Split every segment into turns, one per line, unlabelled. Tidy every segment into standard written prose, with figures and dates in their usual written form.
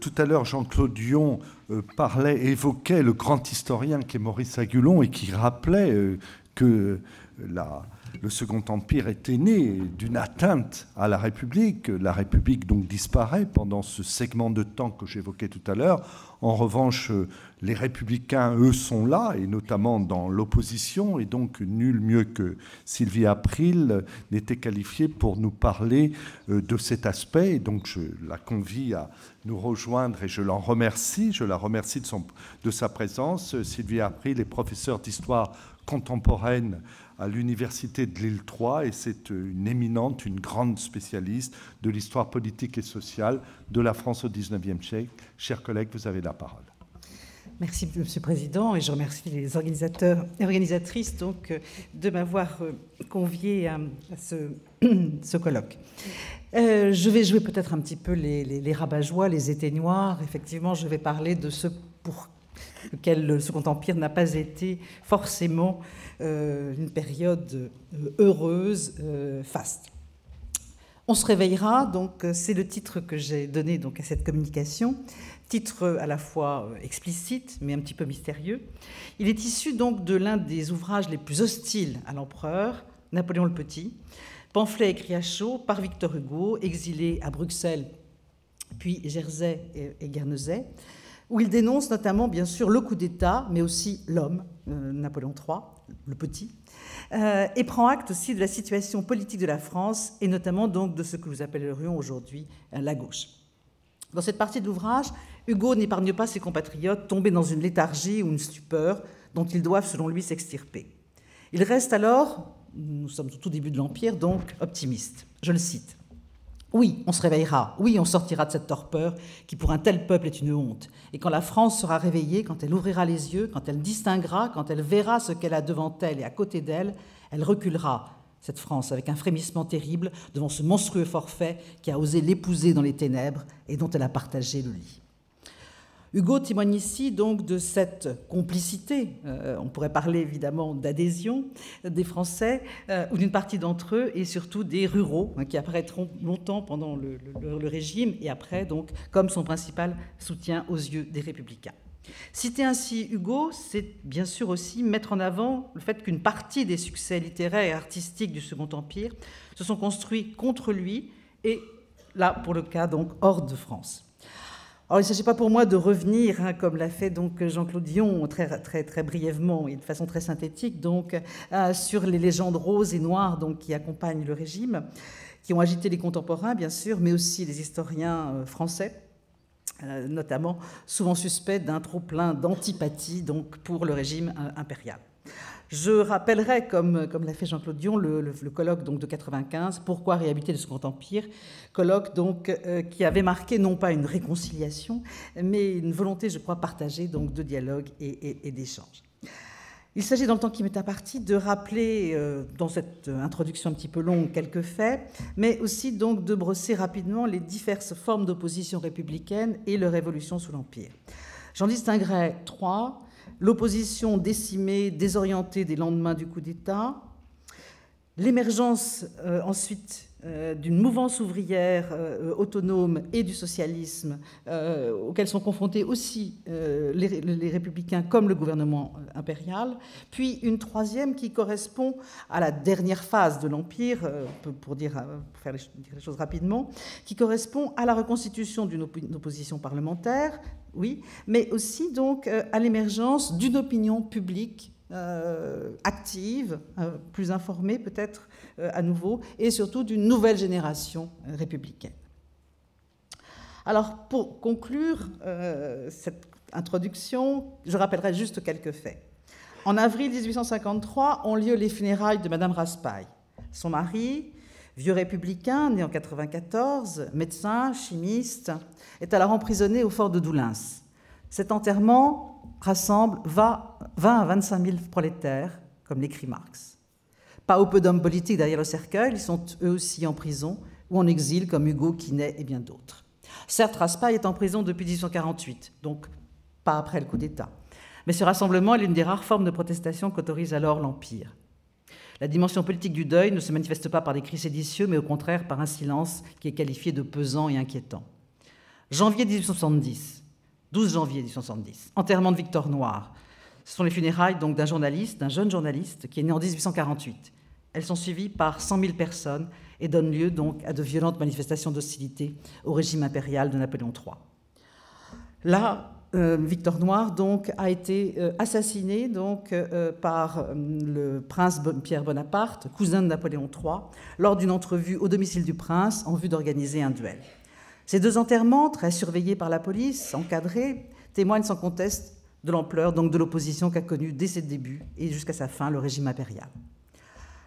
Tout à l'heure, Jean-Claude Dion évoquait le grand historien qui est Maurice Agulon et qui rappelait que le Second Empire était né d'une atteinte à la République. La République donc disparaît pendant ce segment de temps que j'évoquais tout à l'heure. En revanche, les républicains, eux, sont là, et notamment dans l'opposition, et donc nul mieux que Sylvie April n'était qualifiée pour nous parler de cet aspect. Et donc je la convie à nous rejoindre et je l'en remercie. Je la remercie de sa présence. Sylvie April est professeure d'histoire contemporaine à l'université de Lille 3 et c'est une éminente, une grande spécialiste de l'histoire politique et sociale de la France au XIXe siècle. Chers collègues, vous avez la parole.
Merci, Monsieur le Président, et je remercie les organisateurs et organisatrices donc, de m'avoir convié à ce colloque. Je vais jouer peut-être un petit peu les rabat-joie, les éteignoirs. Effectivement, je vais parler de ce pour lequel le Second Empire n'a pas été forcément une période heureuse, faste. On se réveillera, donc c'est le titre que j'ai donné donc, à cette communication, titre à la fois explicite mais un petit peu mystérieux. Il est issu donc de l'un des ouvrages les plus hostiles à l'empereur, Napoléon le Petit, pamphlet écrit à chaud par Victor Hugo, exilé à Bruxelles, puis Jersey et Guernesey, où il dénonce notamment, bien sûr, le coup d'État, mais aussi l'homme, Napoléon III, le Petit, et prend acte aussi de la situation politique de la France, et notamment donc de ce que nous appellerions aujourd'hui la gauche. Dans cette partie de l'ouvrage, Hugo n'épargne pas ses compatriotes tombés dans une léthargie ou une stupeur dont ils doivent, selon lui, s'extirper. Il reste alors, nous sommes au tout début de l'Empire, donc optimiste. Je le cite. Oui, on se réveillera, oui, on sortira de cette torpeur qui pour un tel peuple est une honte. Et quand la France sera réveillée, quand elle ouvrira les yeux, quand elle distinguera, quand elle verra ce qu'elle a devant elle et à côté d'elle, elle reculera, cette France, avec un frémissement terrible devant ce monstrueux forfait qui a osé l'épouser dans les ténèbres et dont elle a partagé le lit. Hugo témoigne ici donc de cette complicité, on pourrait parler évidemment d'adhésion des Français ou d'une partie d'entre eux et surtout des ruraux qui apparaîtront longtemps pendant le régime et après donc comme son principal soutien aux yeux des républicains. Citer ainsi Hugo, c'est bien sûr aussi mettre en avant le fait qu'une partie des succès littéraires et artistiques du Second Empire se sont construits contre lui et là pour le cas donc hors de France. Alors, il ne s'agit pas pour moi de revenir, comme l'a fait donc Jean-Claude Dion très brièvement et de façon très synthétique, donc, sur les légendes roses et noires donc, qui accompagnent le régime, qui ont agité les contemporains, bien sûr, mais aussi les historiens français, notamment souvent suspects d'un trop-plein d'antipathie donc, pour le régime impérial. Je rappellerai, comme l'a fait Jean-Claude Dion, le colloque donc, de 95, Pourquoi réhabiliter le Second Empire, colloque donc, qui avait marqué non pas une réconciliation, mais une volonté, je crois, partagée donc, de dialogue et d'échange. Il s'agit, dans le temps qui m'est imparti, de rappeler, dans cette introduction un petit peu longue, quelques faits, mais aussi donc, de brosser rapidement les diverses formes d'opposition républicaine et leur évolution sous l'Empire. J'en distinguerai trois. L'opposition décimée, désorientée des lendemains du coup d'État, l'émergence ensuite d'une mouvance ouvrière autonome et du socialisme auquel sont confrontés aussi les républicains comme le gouvernement impérial, puis une troisième qui correspond à la dernière phase de l'Empire, pour faire les choses rapidement, qui correspond à la reconstitution d'une opposition parlementaire, oui, mais aussi donc à l'émergence d'une opinion publique active, plus informée peut-être à nouveau, et surtout d'une nouvelle génération républicaine. Alors, pour conclure cette introduction, je rappellerai juste quelques faits. En avril 1853 ont lieu les funérailles de Madame Raspail. Son mari, vieux républicain, né en 94, médecin, chimiste, est alors emprisonné au fort de Doullens. Cet enterrement rassemble 20 à 25 000 prolétaires, comme l'écrit Marx. Pas ou peu d'hommes politiques derrière le cercueil, ils sont eux aussi en prison ou en exil, comme Hugo, Quinet et bien d'autres. Certes, Raspail est en prison depuis 1848, donc pas après le coup d'État. Mais ce rassemblement est l'une des rares formes de protestation qu'autorise alors l'Empire. La dimension politique du deuil ne se manifeste pas par des cris séditieux, mais au contraire par un silence qui est qualifié de pesant et inquiétant. Janvier 1870, 12 janvier 1870, enterrement de Victor Noir. Ce sont les funérailles donc d'un journaliste, d'un jeune journaliste qui est né en 1848. Elles sont suivies par 100 000 personnes et donnent lieu donc à de violentes manifestations d'hostilité au régime impérial de Napoléon III. Là, Victor Noir donc, a été assassiné donc, par le prince Pierre Bonaparte, cousin de Napoléon III, lors d'une entrevue au domicile du prince en vue d'organiser un duel. Ces deux enterrements, très surveillés par la police, encadrés, témoignent sans conteste de l'ampleur donc, de l'opposition qu'a connue dès ses débuts et jusqu'à sa fin le régime impérial.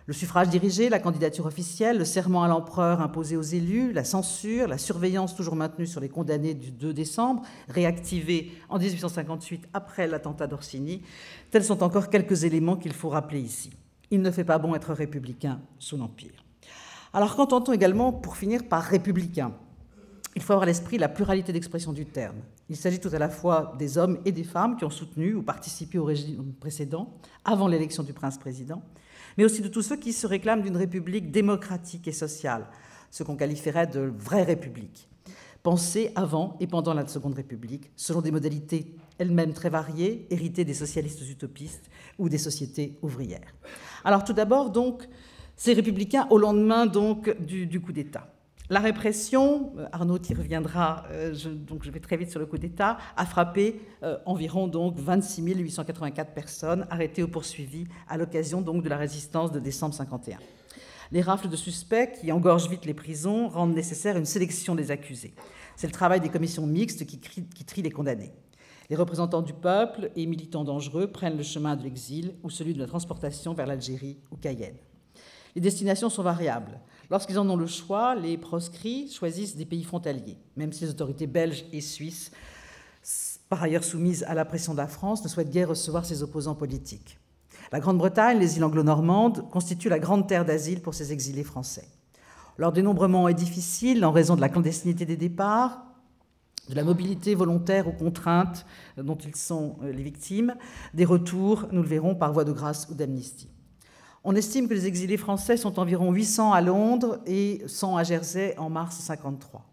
Le suffrage dirigé, la candidature officielle, le serment à l'empereur imposé aux élus, la censure, la surveillance toujours maintenue sur les condamnés du 2 décembre, réactivée en 1858 après l'attentat d'Orsini, tels sont encore quelques éléments qu'il faut rappeler ici. Il ne fait pas bon être républicain sous l'Empire. Alors qu'entend-on également, pour finir, par républicain ? Il faut avoir à l'esprit la pluralité d'expression du terme. Il s'agit tout à la fois des hommes et des femmes qui ont soutenu ou participé au régime précédent, avant l'élection du prince-président, mais aussi de tous ceux qui se réclament d'une république démocratique et sociale, ce qu'on qualifierait de vraie république, pensée avant et pendant la Seconde République, selon des modalités elles-mêmes très variées, héritées des socialistes utopistes ou des sociétés ouvrières. Alors tout d'abord, donc, ces républicains au lendemain donc, du coup d'État. La répression, Arnaud y reviendra, donc je vais très vite sur le coup d'État, a frappé environ donc 26 884 personnes arrêtées ou poursuivies à l'occasion donc de la résistance de décembre 51. Les rafles de suspects qui engorgent vite les prisons rendent nécessaire une sélection des accusés. C'est le travail des commissions mixtes qui trient les condamnés. Les représentants du peuple et militants dangereux prennent le chemin de l'exil ou celui de la transportation vers l'Algérie ou Cayenne. Les destinations sont variables. Lorsqu'ils en ont le choix, les proscrits choisissent des pays frontaliers, même si les autorités belges et suisses, par ailleurs soumises à la pression de la France, ne souhaitent guère recevoir ses opposants politiques. La Grande-Bretagne, les îles anglo-normandes, constituent la grande terre d'asile pour ces exilés français. Leur dénombrement est difficile en raison de la clandestinité des départs, de la mobilité volontaire ou contrainte dont ils sont les victimes, des retours, nous le verrons, par voie de grâce ou d'amnistie. On estime que les exilés français sont environ 800 à Londres et 100 à Jersey en mars 1953.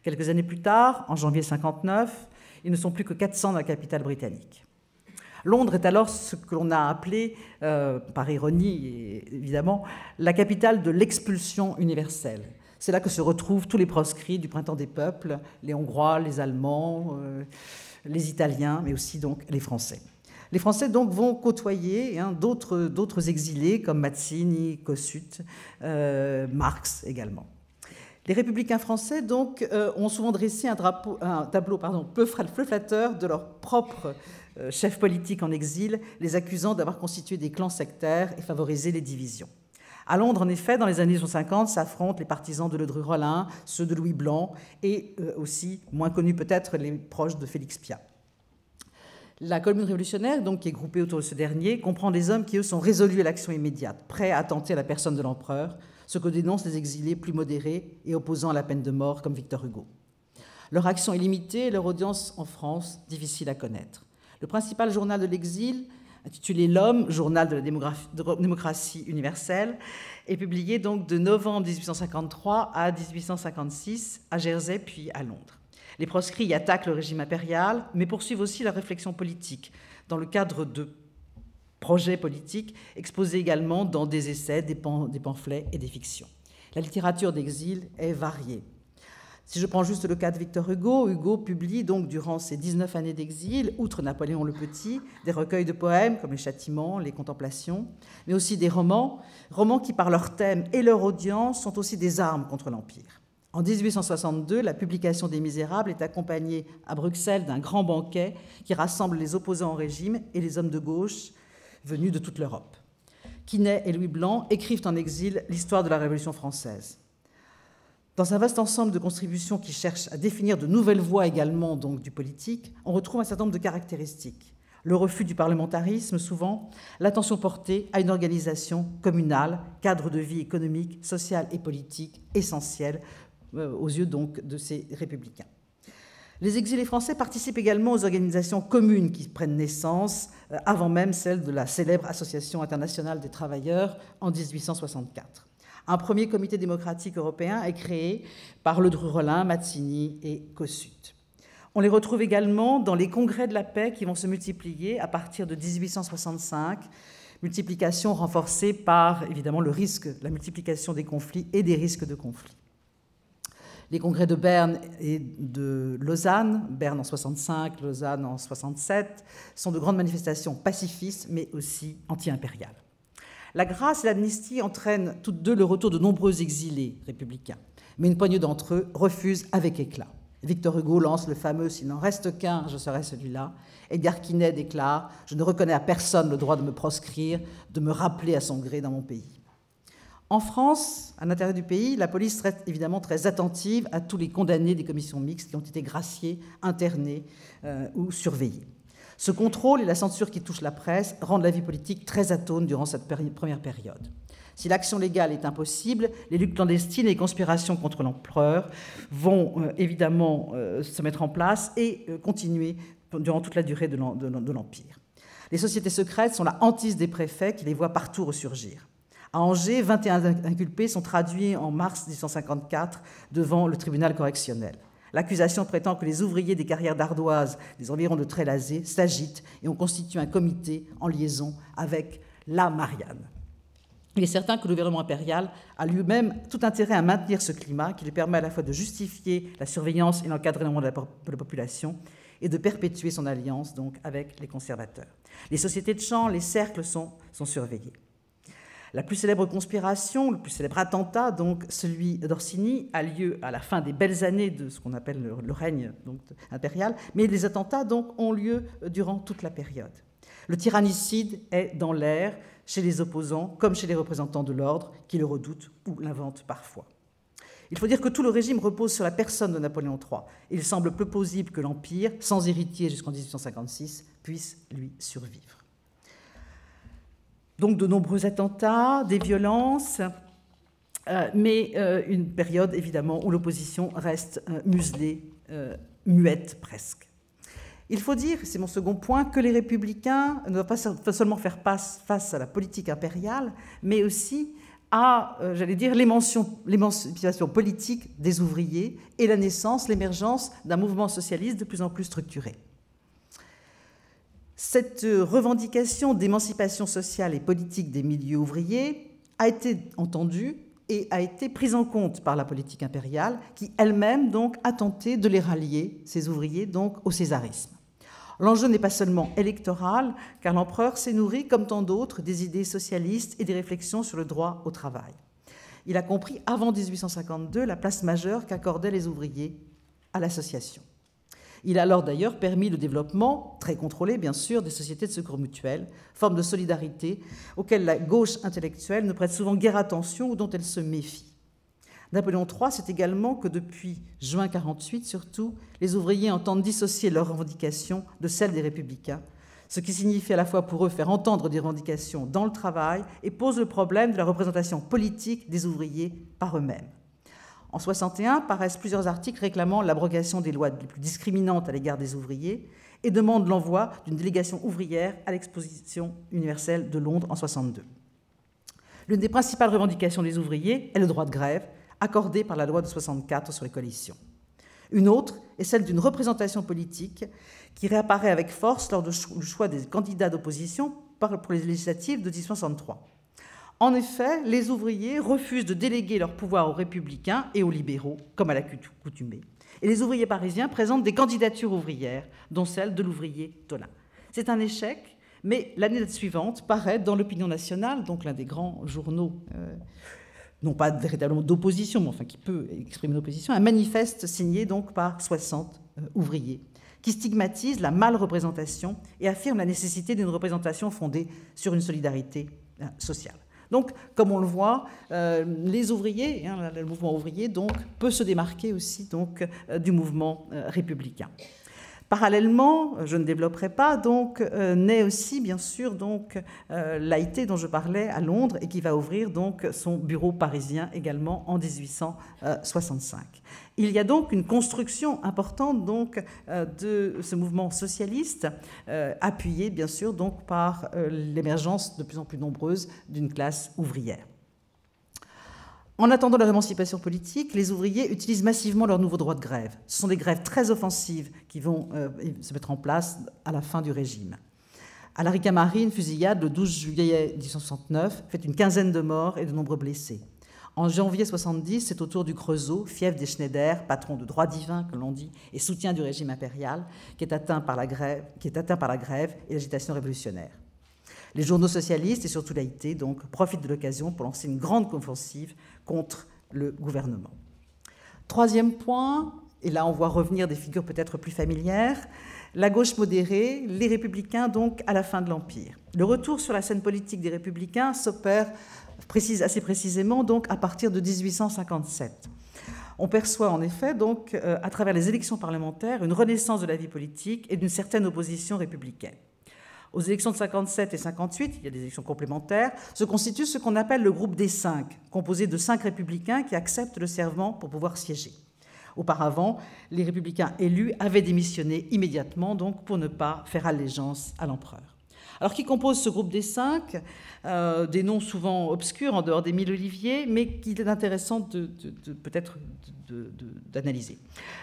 Quelques années plus tard, en janvier 1959, ils ne sont plus que 400 dans la capitale britannique. Londres est alors ce que l'on a appelé, par ironie évidemment, la capitale de l'expulsion universelle. C'est là que se retrouvent tous les proscrits du Printemps des peuples, les Hongrois, les Allemands, les Italiens, mais aussi donc les Français. Les Français donc vont côtoyer d'autres exilés comme Mazzini, Kossuth, Marx également. Les républicains français donc ont souvent dressé un tableau peu flatteur de leurs propres chefs politiques en exil, les accusant d'avoir constitué des clans sectaires et favorisé les divisions. À Londres, en effet, dans les années 50, s'affrontent les partisans de Ledru-Rollin, ceux de Louis Blanc et aussi, moins connus peut-être, les proches de Félix Pyat. La commune révolutionnaire, donc, qui est groupée autour de ce dernier, comprend des hommes qui, eux, sont résolus à l'action immédiate, prêts à attenter à la personne de l'empereur, ce que dénoncent les exilés plus modérés et opposants à la peine de mort, comme Victor Hugo. Leur action est limitée et leur audience en France, difficile à connaître. Le principal journal de l'exil, intitulé L'Homme, journal de la démocratie universelle, est publié donc de novembre 1853 à 1856 à Jersey puis à Londres. Les proscrits y attaquent le régime impérial, mais poursuivent aussi la réflexion politique, dans le cadre de projets politiques exposés également dans des essais, des pamphlets et des fictions. La littérature d'exil est variée. Si je prends juste le cas de Victor Hugo, Hugo publie donc durant ses 19 années d'exil, outre Napoléon le Petit, des recueils de poèmes comme Les Châtiments, Les Contemplations, mais aussi des romans qui par leur thème et leur audience sont aussi des armes contre l'Empire. En 1862, la publication des Misérables est accompagnée à Bruxelles d'un grand banquet qui rassemble les opposants au régime et les hommes de gauche venus de toute l'Europe. Quinet et Louis Blanc écrivent en exil l'histoire de la Révolution française. Dans un vaste ensemble de contributions qui cherchent à définir de nouvelles voies également donc, du politique, on retrouve un certain nombre de caractéristiques. Le refus du parlementarisme, souvent, l'attention portée à une organisation communale, cadre de vie économique, sociale et politique essentiel aux yeux donc de ces républicains. Les exilés français participent également aux organisations communes qui prennent naissance avant même celle de la célèbre Association internationale des travailleurs en 1864. Un premier comité démocratique européen est créé par Ledru-Rollin, Mazzini et Kossuth. On les retrouve également dans les congrès de la paix qui vont se multiplier à partir de 1865, multiplication renforcée par, évidemment, le risque, la multiplication des conflits et des risques de conflits. Les congrès de Berne et de Lausanne, Berne en 65, Lausanne en 67, sont de grandes manifestations pacifistes, mais aussi anti-impériales. La grâce et l'amnistie entraînent toutes deux le retour de nombreux exilés républicains, mais une poignée d'entre eux refusent avec éclat. Victor Hugo lance le fameux « S'il n'en reste qu'un, je serai celui-là ». Edgar Quinet déclare « Je ne reconnais à personne le droit de me proscrire, de me rappeler à son gré dans mon pays ». En France, à l'intérieur du pays, la police reste évidemment très attentive à tous les condamnés des commissions mixtes qui ont été graciés, internés ou surveillés. Ce contrôle et la censure qui touche la presse rendent la vie politique très atone durant cette première période. Si l'action légale est impossible, les luttes clandestines et les conspirations contre l'empereur vont évidemment se mettre en place et continuer durant toute la durée de l'Empire. Les sociétés secrètes sont la hantise des préfets qui les voient partout ressurgir. À Angers, 21 inculpés sont traduits en mars 1854 devant le tribunal correctionnel. L'accusation prétend que les ouvriers des carrières d'ardoise des environs de Trélazé s'agitent et ont constitué un comité en liaison avec la Marianne. Il est certain que le gouvernement impérial a lui-même tout intérêt à maintenir ce climat qui lui permet à la fois de justifier la surveillance et l'encadrement de la population et de perpétuer son alliance donc, avec les conservateurs. Les sociétés de champs, les cercles sont surveillés. La plus célèbre conspiration, le plus célèbre attentat, donc celui d'Orsini, a lieu à la fin des belles années de ce qu'on appelle le règne donc, impérial, mais les attentats donc, ont lieu durant toute la période. Le tyrannicide est dans l'air chez les opposants comme chez les représentants de l'ordre qui le redoutent ou l'inventent parfois. Il faut dire que tout le régime repose sur la personne de Napoléon III. Il semble peu plausible que l'Empire, sans héritier jusqu'en 1856, puisse lui survivre. Donc de nombreux attentats, des violences, mais une période évidemment où l'opposition reste muselée, muette presque. Il faut dire, c'est mon second point, que les républicains ne doivent pas seulement faire face à la politique impériale, mais aussi à, j'allais dire, l'émancipation politique des ouvriers et la naissance, l'émergence d'un mouvement socialiste de plus en plus structuré. Cette revendication d'émancipation sociale et politique des milieux ouvriers a été entendue et a été prise en compte par la politique impériale, qui elle-même donc a tenté de les rallier, ces ouvriers, donc au césarisme. L'enjeu n'est pas seulement électoral, car l'empereur s'est nourri, comme tant d'autres, des idées socialistes et des réflexions sur le droit au travail. Il a compris, avant 1852, la place majeure qu'accordaient les ouvriers à l'association. Il a alors d'ailleurs permis le développement, très contrôlé bien sûr, des sociétés de secours mutuels, forme de solidarité auxquelles la gauche intellectuelle ne prête souvent guère attention ou dont elle se méfie. Napoléon III sait également que depuis juin 1948, surtout, les ouvriers entendent dissocier leurs revendications de celles des républicains, ce qui signifie à la fois pour eux faire entendre des revendications dans le travail et pose le problème de la représentation politique des ouvriers par eux-mêmes. En 1961, paraissent plusieurs articles réclamant l'abrogation des lois les plus discriminantes à l'égard des ouvriers et demandent l'envoi d'une délégation ouvrière à l'exposition universelle de Londres en 1962. L'une des principales revendications des ouvriers est le droit de grève, accordé par la loi de 1964 sur les coalitions. Une autre est celle d'une représentation politique qui réapparaît avec force lors du choix des candidats d'opposition pour les législatives de 1863. En effet, les ouvriers refusent de déléguer leur pouvoir aux républicains et aux libéraux, comme à l'accoutumée. Et les ouvriers parisiens présentent des candidatures ouvrières, dont celle de l'ouvrier Tolin. C'est un échec, mais l'année suivante paraît dans l'Opinion nationale, donc l'un des grands journaux, non pas véritablement d'opposition, mais enfin qui peut exprimer une opposition, un manifeste signé donc par 60 ouvriers, qui stigmatise la mal-représentation et affirme la nécessité d'une représentation fondée sur une solidarité sociale. Donc, comme on le voit, les ouvriers, le mouvement ouvrier, donc, peut se démarquer aussi donc, du mouvement républicain. Parallèlement, je ne développerai pas, donc, naît aussi, bien sûr, donc, l'AIT dont je parlais à Londres et qui va ouvrir donc, son bureau parisien également en 1865. Il y a donc une construction importante donc, de ce mouvement socialiste, appuyé bien sûr donc, par l'émergence de plus en plus nombreuse d'une classe ouvrière. En attendant leur émancipation politique, les ouvriers utilisent massivement leur nouveau droit de grève. Ce sont des grèves très offensives qui vont se mettre en place à la fin du régime. À la Ricamarie, une fusillade le 12 juillet 1869 fait une quinzaine de morts et de nombreux blessés. En janvier 70, c'est au tour du Creusot, fief des Schneider, patron de droit divin, que l'on dit, et soutien du régime impérial, qui est atteint par la grève et l'agitation révolutionnaire. Les journaux socialistes, et surtout l'AIT, donc, profitent de l'occasion pour lancer une grande offensive contre le gouvernement. Troisième point, et là on voit revenir des figures peut-être plus familières, la gauche modérée, les républicains donc à la fin de l'Empire. Le retour sur la scène politique des républicains s'opère assez précisément donc à partir de 1857. On perçoit en effet donc à travers les élections parlementaires une renaissance de la vie politique et d'une certaine opposition républicaine. Aux élections de 57 et 58, il y a des élections complémentaires, se constitue ce qu'on appelle le groupe des 5, composé de 5 républicains qui acceptent le serment pour pouvoir siéger. Auparavant, les républicains élus avaient démissionné immédiatement donc pour ne pas faire allégeance à l'empereur. Alors, qui compose ce groupe des 5 ? Des noms souvent obscurs en dehors d'Émile Ollivier, mais qu'il est intéressant peut-être d'analyser.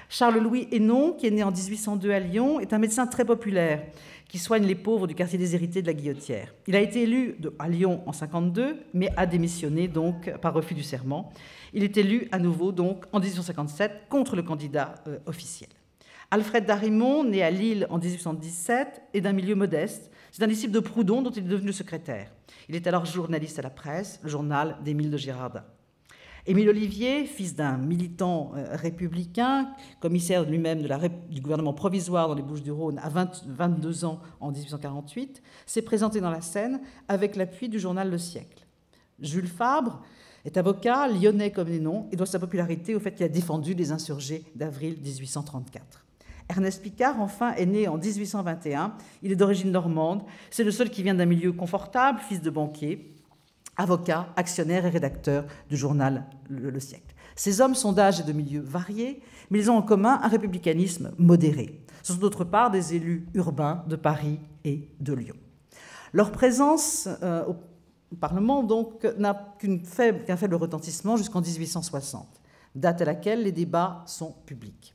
Charles-Louis Hénon, qui est né en 1802 à Lyon, est un médecin très populaire qui soigne les pauvres du quartier des Héritiers de la Guillotière. Il a été élu à Lyon en 52, mais a démissionné donc par refus du serment. Il est élu à nouveau donc en 1857 contre le candidat officiel. Alfred d'Arimont, né à Lille en 1817, est d'un milieu modeste. C'est un disciple de Proudhon dont il est devenu secrétaire. Il est alors journaliste à la Presse, le journal d'Émile de Girardin. Émile Ollivier, fils d'un militant républicain, commissaire lui-même du gouvernement provisoire dans les Bouches-du-Rhône à 22 ans en 1848, s'est présenté dans la scène avec l'appui du journal Le Siècle. Jules Fabre est avocat, lyonnais comme les noms, et doit sa popularité au fait qu'il a défendu les insurgés d'avril 1834. Ernest Picard, enfin, est né en 1821. Il est d'origine normande. C'est le seul qui vient d'un milieu confortable, fils de banquier, avocat, actionnaire et rédacteur du journal Le Siècle. Ces hommes sont d'âge et de milieux variés, mais ils ont en commun un républicanisme modéré. Ce sont d'autre part des élus urbains de Paris et de Lyon. Leur présence au Parlement donc n'a qu'un faible retentissement jusqu'en 1860, date à laquelle les débats sont publics.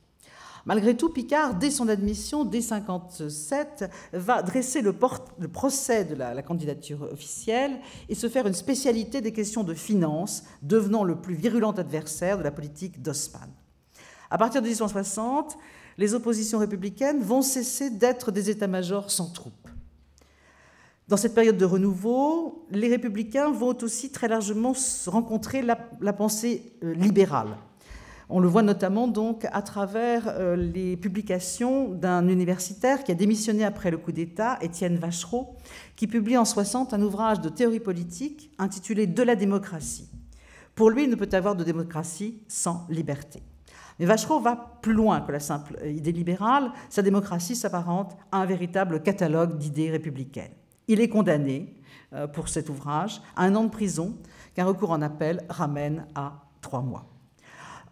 Malgré tout, Picard, dès son admission, dès 1957, va dresser le procès de la candidature officielle et se faire une spécialité des questions de finances, devenant le plus virulent adversaire de la politique d'Haussmann. À partir de 1860, les oppositions républicaines vont cesser d'être des états-majors sans troupes. Dans cette période de renouveau, les républicains vont aussi très largement rencontrer la pensée libérale. On le voit notamment donc à travers les publications d'un universitaire qui a démissionné après le coup d'État, Étienne Vachereau, qui publie en 1960 un ouvrage de théorie politique intitulé « De la démocratie ». Pour lui, il ne peut y avoir de démocratie sans liberté. Mais Vachereau va plus loin que la simple idée libérale. Sa démocratie s'apparente à un véritable catalogue d'idées républicaines. Il est condamné pour cet ouvrage à 1 an de prison qu'un recours en appel ramène à 3 mois.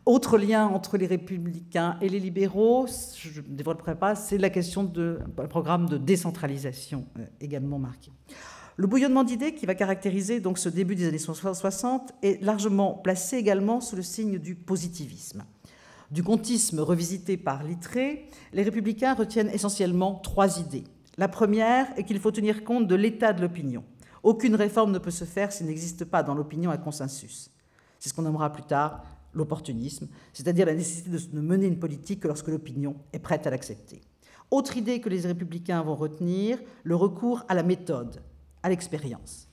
Autre lien entre les républicains et les libéraux, je ne développerai pas, c'est la question du programme de décentralisation également marqué. Le bouillonnement d'idées qui va caractériser donc ce début des années 60 est largement placé également sous le signe du positivisme. Du comtisme revisité par Littré, les républicains retiennent essentiellement 3 idées. La première est qu'il faut tenir compte de l'état de l'opinion. Aucune réforme ne peut se faire s'il n'existe pas dans l'opinion un consensus. C'est ce qu'on nommera plus tard l'opportunisme, c'est-à-dire la nécessité de mener une politique que lorsque l'opinion est prête à l'accepter. Autre idée que les républicains vont retenir, le recours à la méthode, à l'expérience.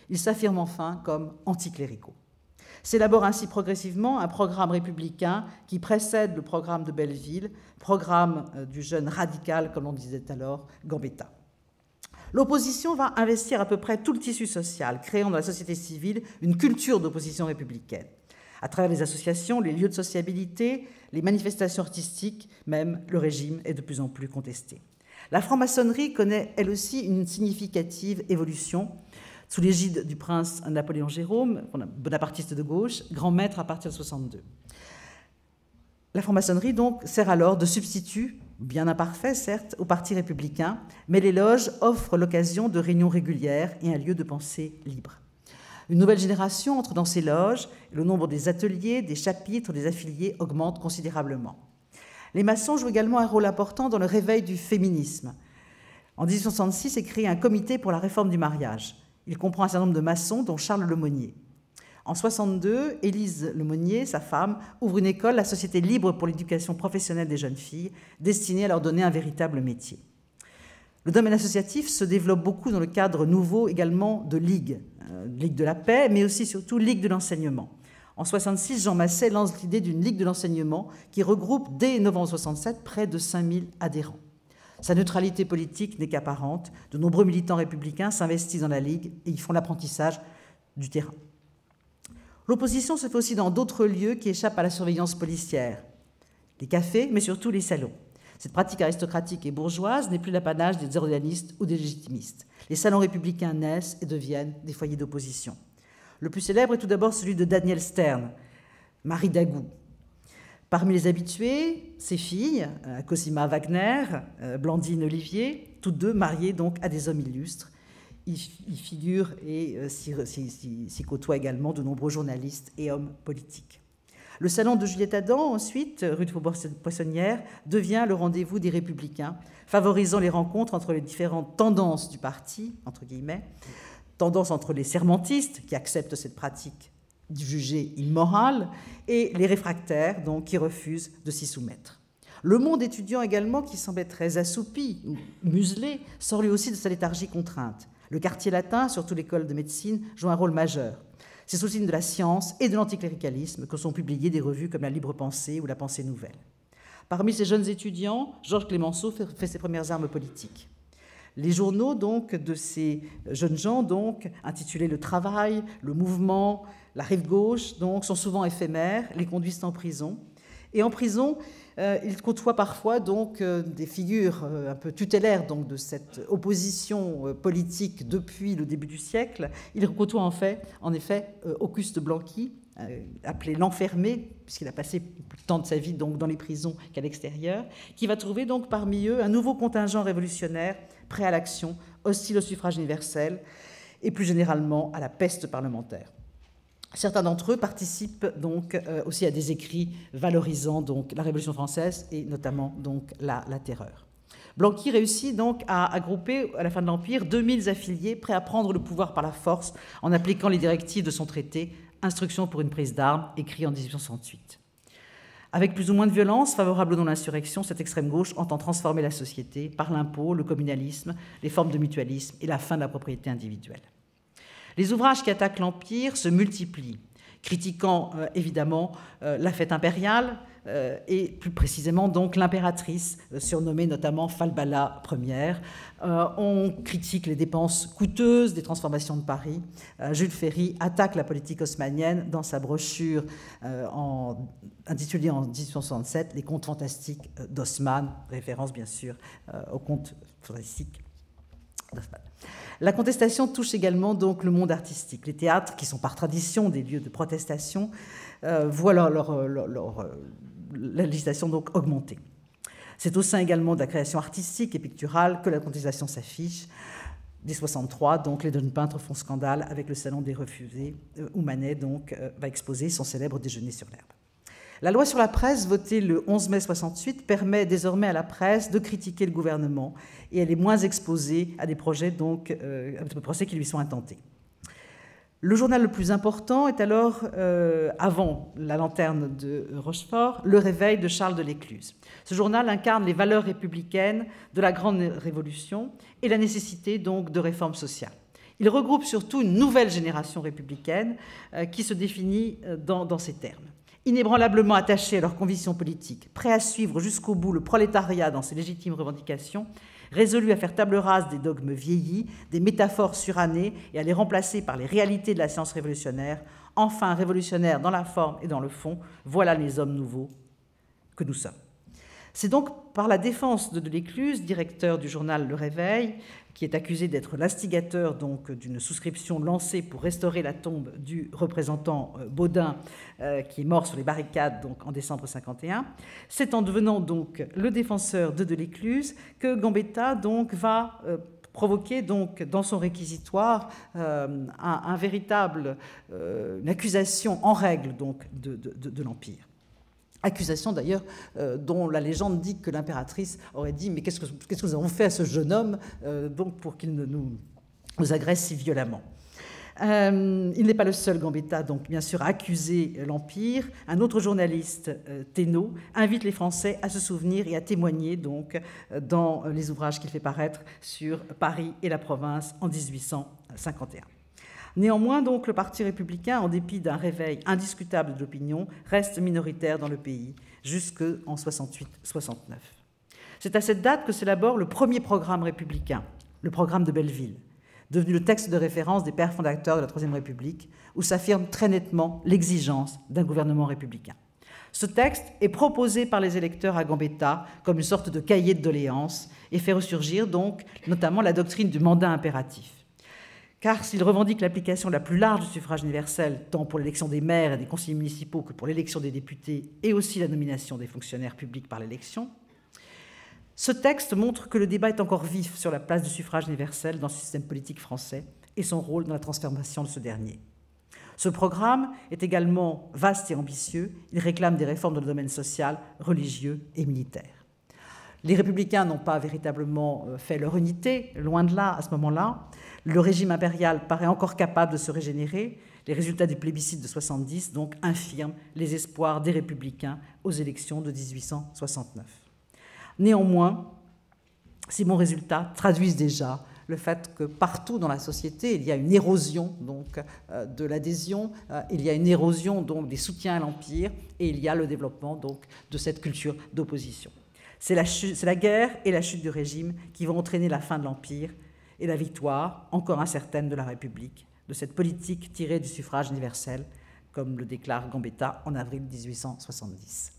Ils s'affirment enfin comme anticléricaux. S'élabore ainsi progressivement un programme républicain qui précède le programme de Belleville, programme du jeune radical, comme on disait alors, Gambetta. L'opposition va investir à peu près tout le tissu social, créant dans la société civile une culture d'opposition républicaine. À travers les associations, les lieux de sociabilité, les manifestations artistiques, même le régime est de plus en plus contesté. La franc-maçonnerie connaît, elle aussi, une significative évolution sous l'égide du prince Napoléon Jérôme, bonapartiste de gauche, grand maître à partir de 1962. La franc-maçonnerie, donc, sert alors de substitut, bien imparfait, certes, au parti républicain, mais les loges offrent l'occasion de réunions régulières et un lieu de pensée libre. Une nouvelle génération entre dans ces loges, et le nombre des ateliers, des chapitres, des affiliés augmente considérablement. Les maçons jouent également un rôle important dans le réveil du féminisme. En 1866 est créé un comité pour la réforme du mariage. Il comprend un certain nombre de maçons, dont Charles Lemonnier. En 1962, Élise Lemonnier, sa femme, ouvre une école, la Société libre pour l'éducation professionnelle des jeunes filles, destinée à leur donner un véritable métier. Le domaine associatif se développe beaucoup dans le cadre nouveau également de ligues, Ligue de la paix, mais aussi surtout Ligue de l'enseignement. En 1966, Jean Masset lance l'idée d'une Ligue de l'enseignement qui regroupe dès novembre 1967 près de 5000 adhérents. Sa neutralité politique n'est qu'apparente. De nombreux militants républicains s'investissent dans la Ligue et y font l'apprentissage du terrain. L'opposition se fait aussi dans d'autres lieux qui échappent à la surveillance policière. Les cafés, mais surtout les salons. Cette pratique aristocratique et bourgeoise n'est plus l'apanage des organistes ou des légitimistes. Les salons républicains naissent et deviennent des foyers d'opposition. Le plus célèbre est tout d'abord celui de Daniel Stern, Marie Dagout. Parmi les habitués, ses filles, Cosima Wagner, Blandine Olivier, toutes deux mariées donc à des hommes illustres. Il figure et s'y côtoient également de nombreux journalistes et hommes politiques. Le salon de Juliette Adam, ensuite, rue de Faubourg-Poissonnière, devient le rendez-vous des Républicains, favorisant les rencontres entre les différentes tendances du parti, entre guillemets, tendance entre les sermentistes, qui acceptent cette pratique jugée immorale, et les réfractaires, donc, qui refusent de s'y soumettre. Le monde étudiant également, qui semblait très assoupi, muselé, sort lui aussi de sa léthargie contrainte. Le quartier latin, surtout l'école de médecine, joue un rôle majeur. C'est sous le signe de la science et de l'anticléricalisme que sont publiées des revues comme La Libre Pensée ou La Pensée Nouvelle. Parmi ces jeunes étudiants, Georges Clemenceau fait ses premières armes politiques. Les journaux donc, de ces jeunes gens, donc, intitulés Le Travail, Le Mouvement, La Rive Gauche, donc, sont souvent éphémères, les conduisent en prison. Et en prison, ils côtoient parfois donc, des figures un peu tutélaires donc, de cette opposition politique depuis le début du siècle. Ils côtoient en effet Auguste Blanqui, appelé l'enfermé, puisqu'il a passé plus de temps de sa vie donc, dans les prisons qu'à l'extérieur, qui va trouver donc, parmi eux un nouveau contingent révolutionnaire prêt à l'action, hostile au suffrage universel et plus généralement à la peste parlementaire. Certains d'entre eux participent donc aussi à des écrits valorisant donc la Révolution française et notamment donc la terreur. Blanqui réussit donc à grouper à la fin de l'Empire 2000 affiliés prêts à prendre le pouvoir par la force en appliquant les directives de son traité « Instruction pour une prise d'armes » écrit en 1868. Avec plus ou moins de violence, favorable ou non à l'insurrection, cette extrême gauche entend transformer la société par l'impôt, le communalisme, les formes de mutualisme et la fin de la propriété individuelle. Les ouvrages qui attaquent l'Empire se multiplient, critiquant évidemment la fête impériale et plus précisément donc l'impératrice, surnommée notamment Falbala Ier. On critique les dépenses coûteuses des transformations de Paris. Jules Ferry attaque la politique haussmannienne dans sa brochure intitulée en 1867 « Les contes fantastiques d'Haussmann », référence bien sûr aux contes fantastiques d'Haussmann. La contestation touche également donc le monde artistique. Les théâtres, qui sont par tradition des lieux de protestation, voient leur législation donc augmenter. C'est au sein également de la création artistique et picturale que la contestation s'affiche. Dès 1963, donc, les jeunes peintres font scandale avec le Salon des Refusés, où Manet donc, va exposer son célèbre Déjeuner sur l'herbe. La loi sur la presse, votée le 11 mai 1968, permet désormais à la presse de critiquer le gouvernement et elle est moins exposée à des projets donc, de procès qui lui sont intentés. Le journal le plus important est alors, avant la lanterne de Rochefort, Le Réveil de Charles de l'Écluse. Ce journal incarne les valeurs républicaines de la Grande Révolution et la nécessité donc de réformes sociales. Il regroupe surtout une nouvelle génération républicaine qui se définit dans ces termes. Inébranlablement attachés à leurs convictions politiques, prêts à suivre jusqu'au bout le prolétariat dans ses légitimes revendications, résolus à faire table rase des dogmes vieillis, des métaphores surannées et à les remplacer par les réalités de la science révolutionnaire, enfin révolutionnaires dans la forme et dans le fond, voilà les hommes nouveaux que nous sommes. C'est donc par la défense de l'Écluse, directeur du journal Le Réveil, qui est accusé d'être l'instigateur donc d'une souscription lancée pour restaurer la tombe du représentant Baudin, qui est mort sur les barricades donc, en décembre 1951. C'est en devenant donc le défenseur de l'Écluse que Gambetta donc, va provoqué donc dans son réquisitoire une accusation en règle donc de l'Empire. Accusation d'ailleurs dont la légende dit que l'impératrice aurait dit « Mais qu'est-ce que nous avons fait à ce jeune homme donc pour qu'il nous agresse si violemment ?» Il n'est pas le seul, Gambetta, donc bien sûr, à accuser l'Empire. Un autre journaliste, Thénault, invite les Français à se souvenir et à témoigner donc dans les ouvrages qu'il fait paraître sur Paris et la province en 1851. Néanmoins, donc, le Parti républicain, en dépit d'un réveil indiscutable de l'opinion, reste minoritaire dans le pays jusqu'en 68-69. C'est à cette date que s'élabore le premier programme républicain, le programme de Belleville, devenu le texte de référence des pères fondateurs de la Troisième République, où s'affirme très nettement l'exigence d'un gouvernement républicain. Ce texte est proposé par les électeurs à Gambetta comme une sorte de cahier de doléances et fait ressurgir donc notamment la doctrine du mandat impératif. Car s'il revendique l'application la plus large du suffrage universel, tant pour l'élection des maires et des conseillers municipaux que pour l'élection des députés et aussi la nomination des fonctionnaires publics par l'élection, ce texte montre que le débat est encore vif sur la place du suffrage universel dans le système politique français et son rôle dans la transformation de ce dernier. Ce programme est également vaste et ambitieux. Il réclame des réformes dans le domaine social, religieux et militaire. Les républicains n'ont pas véritablement fait leur unité, loin de là, à ce moment-là. Le régime impérial paraît encore capable de se régénérer. Les résultats du plébiscite de 70 donc infirment les espoirs des républicains aux élections de 1869. Néanmoins, ces bons résultats traduisent déjà le fait que partout dans la société, il y a une érosion donc, de l'adhésion, il y a une érosion donc, des soutiens à l'Empire et il y a le développement donc, de cette culture d'opposition. C'est la guerre et la chute du régime qui vont entraîner la fin de l'Empire et la victoire, encore incertaine, de la République, de cette politique tirée du suffrage universel, comme le déclare Gambetta en avril 1870.